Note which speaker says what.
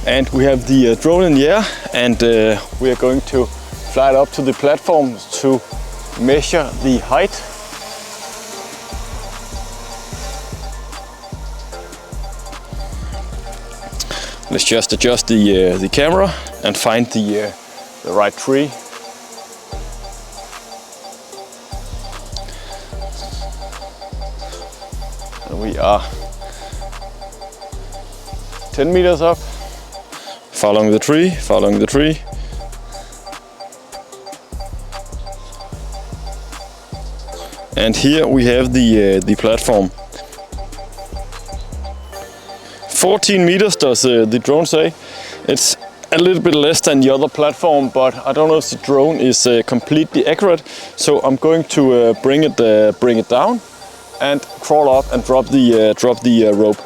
Speaker 1: And we have the drone in the air, and we are going to fly it up to the platform to measure the height. Let's just adjust the camera and find the right tree. And we are 10 meters up. Following the tree, following the tree. And here we have the platform. 14 meters does the drone say. It's a little bit less than the other platform, but I don't know if the drone is completely accurate. So I'm going to bring it down and crawl up and drop the rope.